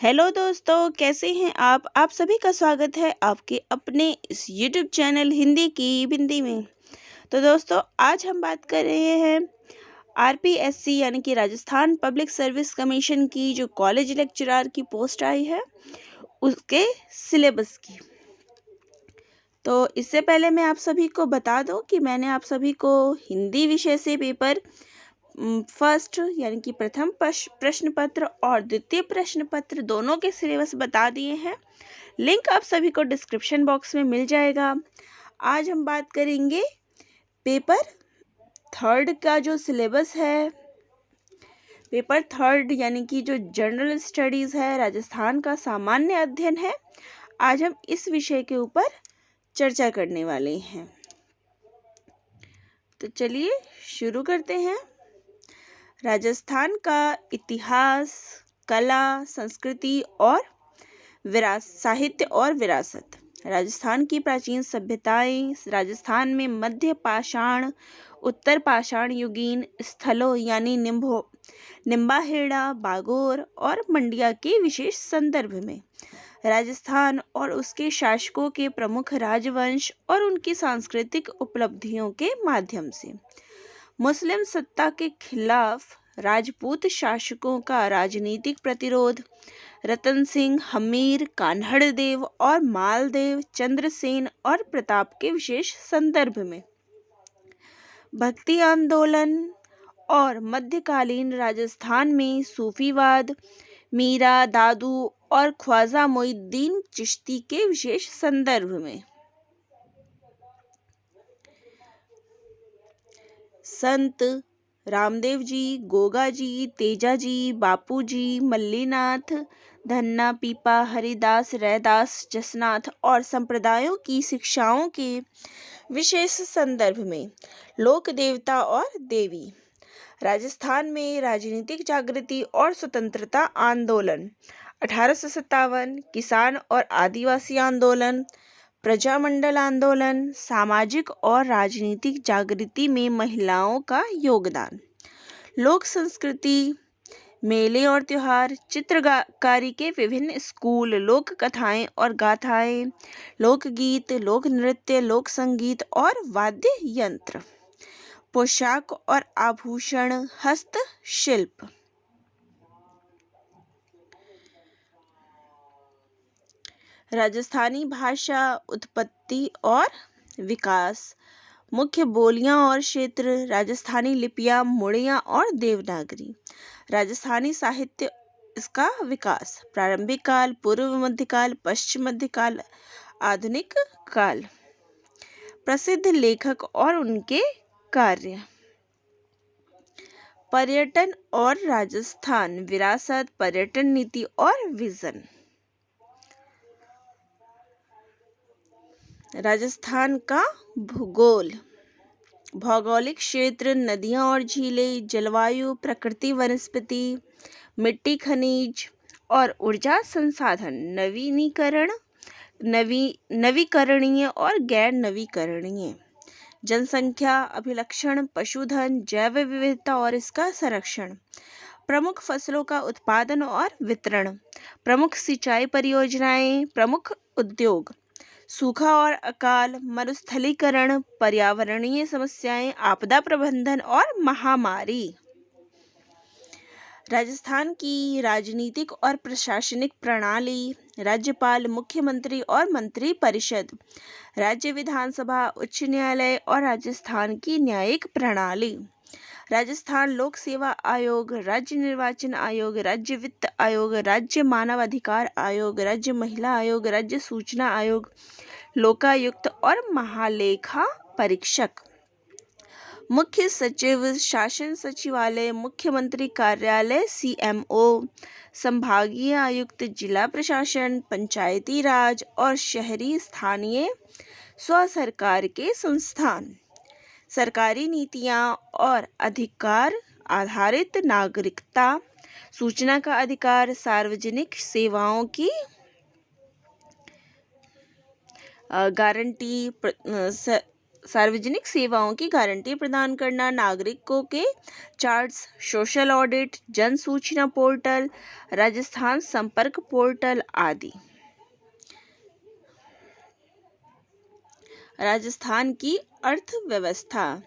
Hello दोस्तों, कैसे हैं आप सभी का स्वागत है आपके अपने इस यूट्यूब चैनल हिंदी की बिंदी में। तो दोस्तों, आज हम बात कर रहे हैं आरपीएससी यानी कि राजस्थान पब्लिक सर्विस कमीशन की जो कॉलेज लेक्चरर की पोस्ट आई है उसके सिलेबस की। तो इससे पहले मैं आप सभी को बता दूं कि मैंने आप सभी को हिंदी विषय से पेपर फर्स्ट यानी कि प्रथम प्रश्न पत्र और द्वितीय प्रश्न पत्र दोनों के सिलेबस बता दिए हैं। लिंक आप सभी को डिस्क्रिप्शन बॉक्स में मिल जाएगा। आज हम बात करेंगे पेपर थर्ड का जो सिलेबस है। पेपर थर्ड यानी कि जो जनरल स्टडीज़ है, राजस्थान का सामान्य अध्ययन है। आज हम इस विषय के ऊपर चर्चा करने वाले हैं। तो चलिए शुरू करते हैं। राजस्थान का इतिहास, कला, संस्कृति और साहित्य और विरासत। राजस्थान की प्राचीन सभ्यताएं राजस्थान में मध्य पाषाण, उत्तर पाषाण युगीन स्थलों यानी निम्बाहेड़ा, बागोर और मंडिया के विशेष संदर्भ में राजस्थान और उसके शासकों के प्रमुख राजवंश और उनकी सांस्कृतिक उपलब्धियों के माध्यम से मुस्लिम सत्ता के खिलाफ राजपूत शासकों का राजनीतिक प्रतिरोध, रतन सिंह, हमीर, कान्हड़देव और मालदेव, चंद्रसेन और प्रताप के विशेष संदर्भ में भक्ति आंदोलन और मध्यकालीन राजस्थान में सूफीवाद, मीरा, दादू और ख्वाजा मोइनुद्दीन चिश्ती के विशेष संदर्भ में संत रामदेव जी, गोगा जी, तेजा जी, बापू जी, मल्लीनाथ, धन्ना, पीपा, हरिदास, रैदास, जसनाथ और संप्रदायों की शिक्षाओं के विशेष संदर्भ में लोक देवता और देवी। राजस्थान में राजनीतिक जागृति और स्वतंत्रता आंदोलन 1857, किसान और आदिवासी आंदोलन, प्रजामंडल आंदोलन, सामाजिक और राजनीतिक जागृति में महिलाओं का योगदान, लोक संस्कृति, मेले और त्योहार, चित्रकारी के विभिन्न स्कूल, लोक कथाएं और गाथाएं, लोकगीत, लोक नृत्य, लोक संगीत और वाद्य यंत्र, पोशाक और आभूषण, हस्तशिल्प। राजस्थानी भाषा, उत्पत्ति और विकास, मुख्य बोलियां और क्षेत्र, राजस्थानी लिपियां, मुड़ियां और देवनागरी। राजस्थानी साहित्य, इसका विकास, प्रारंभिक काल, पूर्व मध्यकाल, पश्चिम मध्यकाल, आधुनिक काल। प्रसिद्ध लेखक और उनके कार्य, पर्यटन और राजस्थान विरासत, पर्यटन नीति और विजन। राजस्थान का भूगोल, भौगोलिक क्षेत्र, नदियां और झीलें, जलवायु, प्रकृति, वनस्पति, मिट्टी, खनिज और ऊर्जा संसाधन, नवीकरणीय और गैर नवीकरणीय, जनसंख्या, अभिलक्षण, पशुधन, जैव विविधता और इसका संरक्षण, प्रमुख फसलों का उत्पादन और वितरण, प्रमुख सिंचाई परियोजनाएं, प्रमुख उद्योग, सूखा और अकाल, मरुस्थलीकरण, पर्यावरणीय समस्याएं, आपदा प्रबंधन और महामारी। राजस्थान की राजनीतिक और प्रशासनिक प्रणाली, राज्यपाल, मुख्यमंत्री और मंत्री परिषद, राज्य विधानसभा, उच्च न्यायालय और राजस्थान की न्यायिक प्रणाली, राजस्थान लोक सेवा आयोग, राज्य निर्वाचन आयोग, राज्य वित्त आयोग, राज्य मानव अधिकार आयोग, राज्य महिला आयोग, राज्य सूचना आयोग, लोकायुक्त और महालेखा परीक्षक, मुख्य सचिव, शासन सचिवालय, मुख्यमंत्री कार्यालय, सीएमओ, संभागीय आयुक्त, जिला प्रशासन, पंचायती राज और शहरी स्थानीय स्व सरकार के संस्थान, सरकारी नीतियां और अधिकार आधारित नागरिकता, सूचना का अधिकार, सार्वजनिक सेवाओं की गारंटी, सार्वजनिक सेवाओं की गारंटी प्रदान करना, नागरिकों के चार्ट्स, सोशल ऑडिट, जन सूचना पोर्टल, राजस्थान संपर्क पोर्टल आदि। राजस्थान की अर्थव्यवस्था।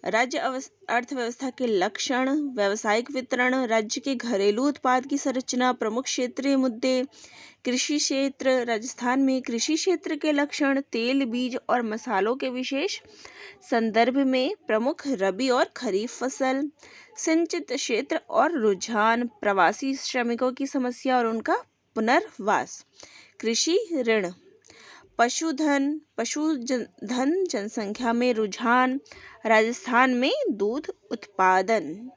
राज्य अर्थव्यवस्था के लक्षण, व्यावसायिक वितरण, राज्य के घरेलू उत्पाद की संरचना, प्रमुख क्षेत्रीय मुद्दे, कृषि क्षेत्र। राजस्थान में कृषि क्षेत्र के लक्षण, तेल, बीज और मसालों के विशेष संदर्भ में प्रमुख रबी और खरीफ फसल, सिंचित क्षेत्र और रुझान, प्रवासी श्रमिकों की समस्या और उनका पुनर्वास, कृषि ऋण, पशुधन जनसंख्या में रुझान, राजस्थान में दूध उत्पादन,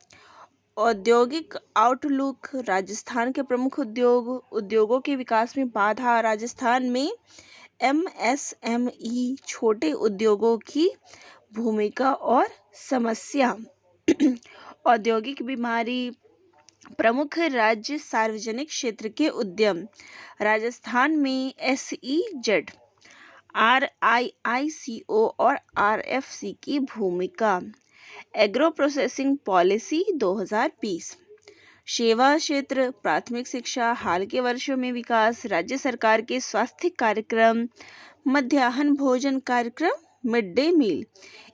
औद्योगिक आउटलुक, राजस्थान के प्रमुख उद्योगों के विकास में बाधा, राजस्थान में MSME छोटे उद्योगों की भूमिका और समस्या, औद्योगिक बीमारी, प्रमुख राज्य सार्वजनिक क्षेत्र के उद्यम, राजस्थान में SEZ, RIICO और RFC की भूमिका, एग्रो प्रोसेसिंग पॉलिसी 2020, सेवा क्षेत्र, प्राथमिक शिक्षा, हाल के वर्षों में विकास, राज्य सरकार के स्वास्थ्य कार्यक्रम, मध्याह्न भोजन कार्यक्रम, मिड डे मील,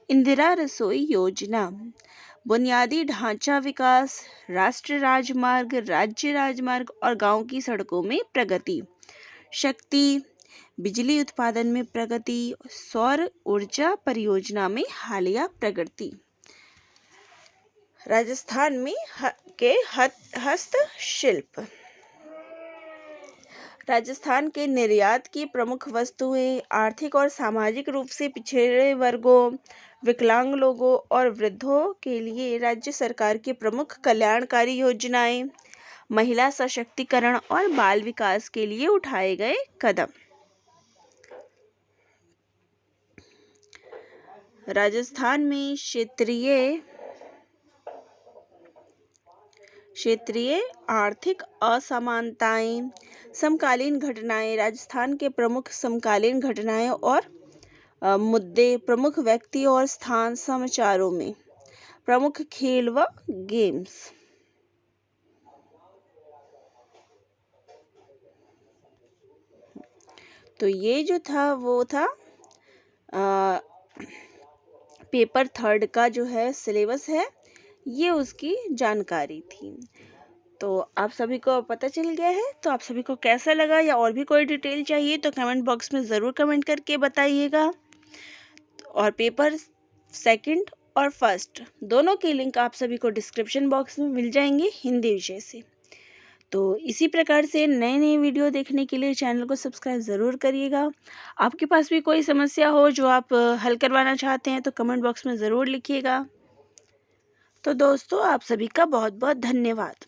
इंदिरा रसोई योजना, बुनियादी ढांचा विकास, राष्ट्रीय राजमार्ग, राज्य राजमार्ग और गांव की सड़कों में प्रगति, शक्ति, बिजली उत्पादन में प्रगति, सौर ऊर्जा परियोजना में हालिया प्रगति। राजस्थान में हस्तशिल्प। राजस्थान के निर्यात की प्रमुख वस्तुएं आर्थिक और सामाजिक रूप से पिछड़े वर्गों, विकलांग लोगों और वृद्धों के लिए राज्य सरकार की प्रमुख कल्याणकारी योजनाएं, महिला सशक्तिकरण और बाल विकास के लिए उठाए गए कदम। राजस्थान में क्षेत्रीय आर्थिक असमानताएं, समकालीन घटनाएं, राजस्थान के प्रमुख समकालीन घटनाएं और मुद्दे, प्रमुख व्यक्ति और स्थान समाचारों में, प्रमुख खेल व गेम्स। तो ये जो था वो था पेपर 3 का जो है सिलेबस है, ये उसकी जानकारी थी। तो आप सभी को पता चल गया है। तो आप सभी को कैसा लगा या और भी कोई डिटेल चाहिए तो कमेंट बॉक्स में ज़रूर कमेंट करके बताइएगा। और पेपर 2 और 1 दोनों के लिंक आप सभी को डिस्क्रिप्शन बॉक्स में मिल जाएंगे हिंदी विषय से। तो इसी प्रकार से नए नए वीडियो देखने के लिए चैनल को सब्सक्राइब ज़रूर करिएगा। आपके पास भी कोई समस्या हो जो आप हल करवाना चाहते हैं तो कमेंट बॉक्स में ज़रूर लिखिएगा। तो दोस्तों, आप सभी का बहुत बहुत धन्यवाद।